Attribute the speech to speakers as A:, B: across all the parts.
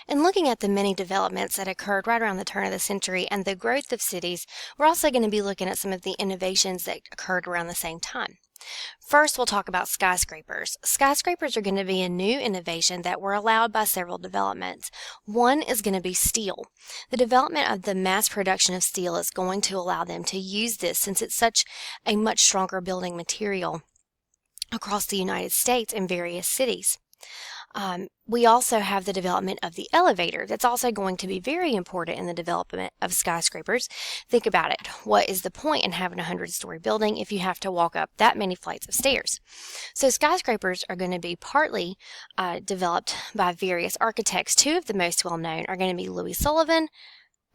A: And looking at the many developments that occurred right around the turn of the century and the growth of cities, we're also going to be looking at some of the innovations that occurred around the same time. First, we'll talk about skyscrapers. Skyscrapers are going to be a new innovation that were allowed by several developments. One is going to be steel. The development of the mass production of steel is going to allow them to use this since it's such a much stronger building material across the United States and various cities. We also have the development of the elevator. That's also going to be very important in the development of skyscrapers. Think about it. What is the point in having a 100-story building if you have to walk up that many flights of stairs? So skyscrapers are going to be partly developed by various architects. Two of the most well-known are going to be Louis Sullivan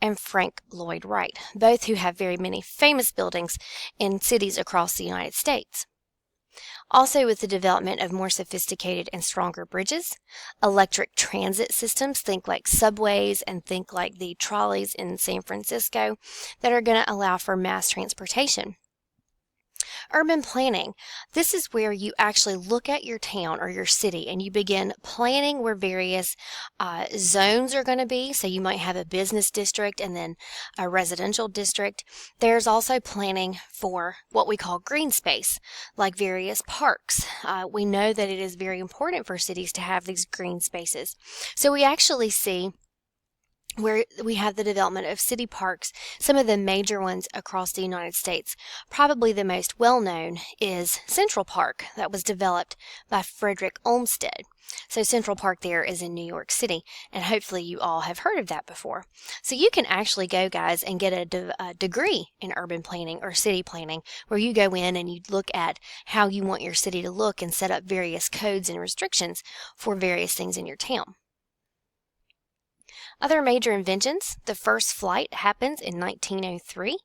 A: and Frank Lloyd Wright, both who have very many famous buildings in cities across the United States. Also, with the development of more sophisticated and stronger bridges, electric transit systems, think like subways and think like the trolleys in San Francisco, that are going to allow for mass transportation. Urban planning. This is where you actually look at your town or your city and you begin planning where various zones are going to be. So you might have a business district and then a residential district. There's also planning for what we call green space, like various parks. We know that it is very important for cities to have these green spaces. So we actually see where we have the development of city parks, some of the major ones across the United States. Probably the most well-known is Central Park that was developed by Frederick Olmsted. So Central Park there is in New York City, and hopefully you all have heard of that before. So you can actually go, guys, and get a degree in urban planning or city planning, where you go in and you look at how you want your city to look and set up various codes and restrictions for various things in your town. Other major inventions. The first flight happens in 1903.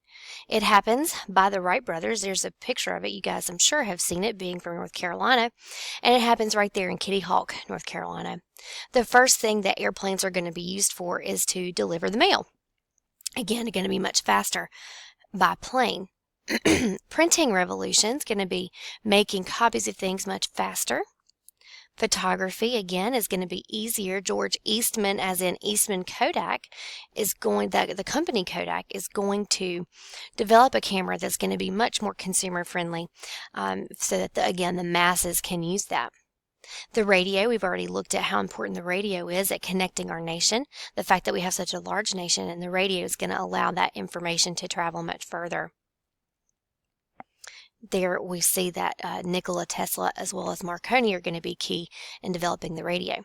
A: It happens by the Wright brothers. There's a picture of it. You guys, I'm sure, have seen it, being from North Carolina. And it happens right there in Kitty Hawk, North Carolina. The first thing that airplanes are going to be used for is to deliver the mail. Again, going to be much faster by plane. Printing revolution is going to be making copies of things much faster. Photography, again, is going to be easier. George Eastman, as in Eastman Kodak, the company Kodak is going to develop a camera that's going to be much more consumer friendly, so that, again, the masses can use that. The radio, we've already looked at how important the radio is at connecting our nation. The fact that we have such a large nation, and the radio is going to allow that information to travel much further. There we see that Nikola Tesla as well as Marconi are going to be key in developing the radio.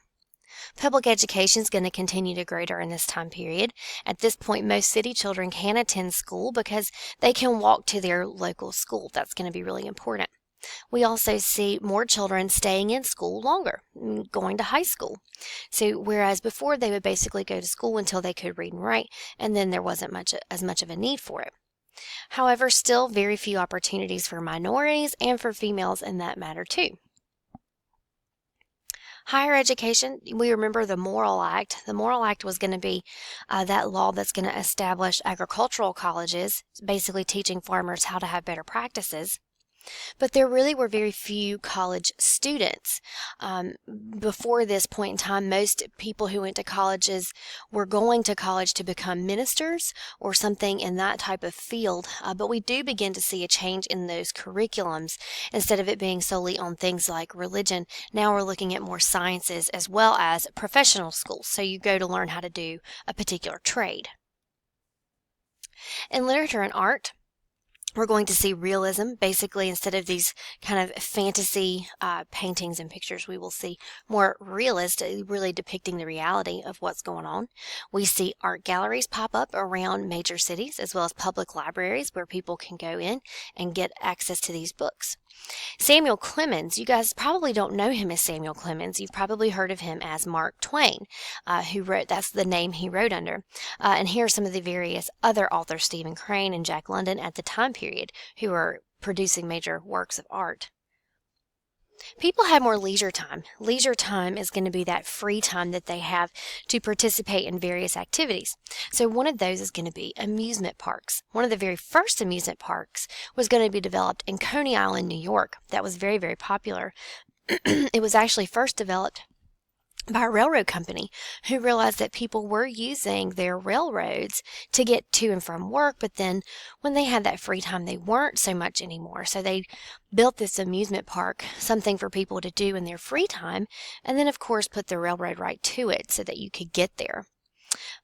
A: Public education is going to continue to grow during this time period. At this point, most city children can attend school because they can walk to their local school. That's going to be really important. We also see more children staying in school longer, going to high school. So whereas before they would basically go to school until they could read and write, and then there wasn't as much of a need for it. However, still very few opportunities for minorities and for females in that matter too. Higher education, we remember the Morrill Act. The Morrill Act was going to be that law that's going to establish agricultural colleges, basically teaching farmers how to have better practices. But there really were very few college students. Before this point in time, most people who went to colleges were going to college to become ministers or something in that type of field. But we do begin to see a change in those curriculums. Instead of it being solely on things like religion, now we're looking at more sciences as well as professional schools. So you go to learn how to do a particular trade. In literature and art, we're going to see realism. Basically, instead of these kind of fantasy paintings and pictures, we will see more realist, really depicting the reality of what's going on. We see art galleries pop up around major cities, as well as public libraries where people can go in and get access to these books. Samuel Clemens, you guys probably don't know him as Samuel Clemens. You've probably heard of him as Mark Twain, who wrote, that's the name he wrote under. And here are some of the various other authors, Stephen Crane and Jack London, at the time period, who are producing major works of art. People have more leisure time. Leisure time is going to be that free time that they have to participate in various activities. So one of those is going to be amusement parks. One of the very first amusement parks was going to be developed in Coney Island, New York. That was very, very popular. It was actually first developed by a railroad company who realized that people were using their railroads to get to and from work, but then when they had that free time, they weren't so much anymore. So they built this amusement park, something for people to do in their free time, and then, of course, put the railroad right to it so that you could get there.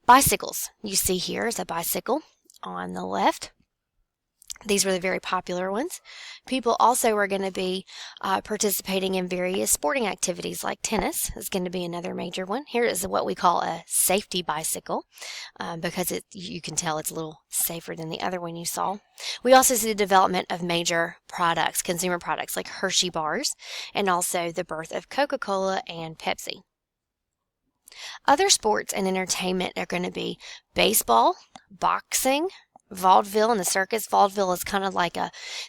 A: Bicycles. You see here is a bicycle on the left. These were the very popular ones. People also are going to be participating in various sporting activities like tennis is going to be another major one. Here is what we call a safety bicycle because you can tell it's a little safer than the other one you saw. We also see the development of major products, consumer products like Hershey bars, and also the birth of Coca-Cola and Pepsi. Other sports and entertainment are going to be baseball, boxing, vaudeville and the circus. Vaudeville is kind of like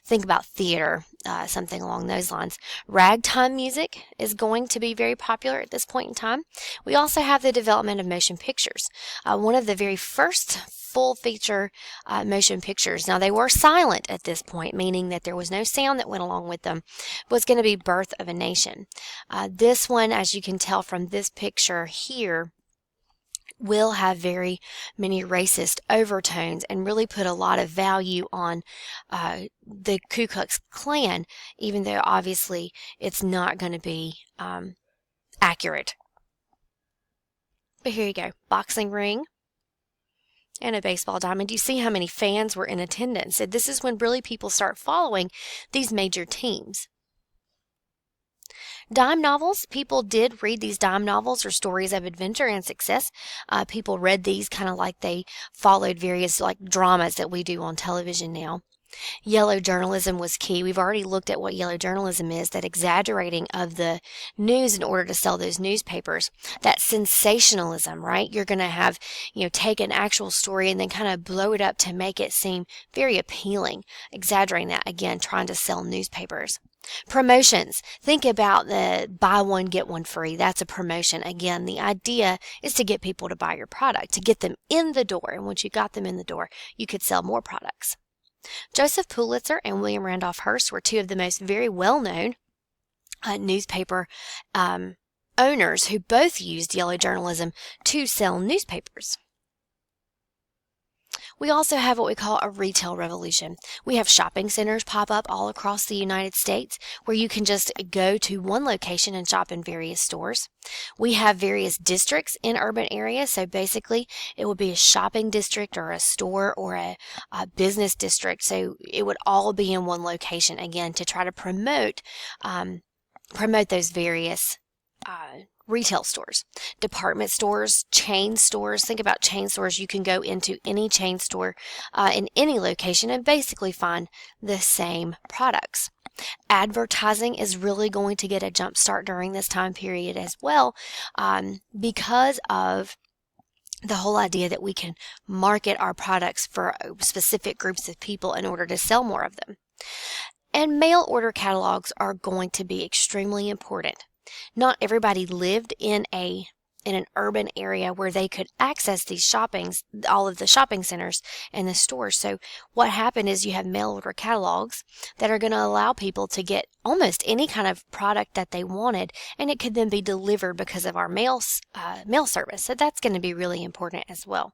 A: think about theater, something along those lines. Ragtime music is going to be very popular at this point in time. We also have the development of motion pictures. One of the very first full feature motion pictures, now they were silent at this point, meaning that there was no sound that went along with them, was going to be Birth of a Nation. This one, as you can tell from this picture here, will have very many racist overtones and really put a lot of value on the Ku Klux Klan, even though obviously it's not going to be accurate. But here you go, boxing ring and a baseball diamond. You see how many fans were in attendance. And this is when really people start following these major teams. Dime novels, people did read these dime novels or stories of adventure and success. People read these kind of like they followed various like dramas that we do on television now. Yellow journalism was key. We've already looked at what yellow journalism is, that exaggerating of the news in order to sell those newspapers. That sensationalism, right? You're going to have, take an actual story and then kind of blow it up to make it seem very appealing. Exaggerating that, again, trying to sell newspapers. Promotions. Think about the buy one, get one free. That's a promotion. Again, the idea is to get people to buy your product, to get them in the door. And once you got them in the door, you could sell more products. Joseph Pulitzer and William Randolph Hearst were two of the most very well-known newspaper owners who both used yellow journalism to sell newspapers. We also have what we call a retail revolution. We have shopping centers pop up all across the United States where you can just go to one location and shop in various stores. We have various districts in urban areas. So basically, it would be a shopping district or a store or a business district. So it would all be in one location, again, to try to promote those various retail stores, department stores, chain stores. Think about chain stores. You can go into any chain store in any location and basically find the same products. Advertising is really going to get a jump start during this time period as well because of the whole idea that we can market our products for specific groups of people in order to sell more of them. And mail order catalogs are going to be extremely important. Not everybody lived in an urban area where they could access these all of the shopping centers and the stores. So what happened is you have mail order catalogs that are going to allow people to get almost any kind of product that they wanted, and it could then be delivered because of our mail service. So that's going to be really important as well.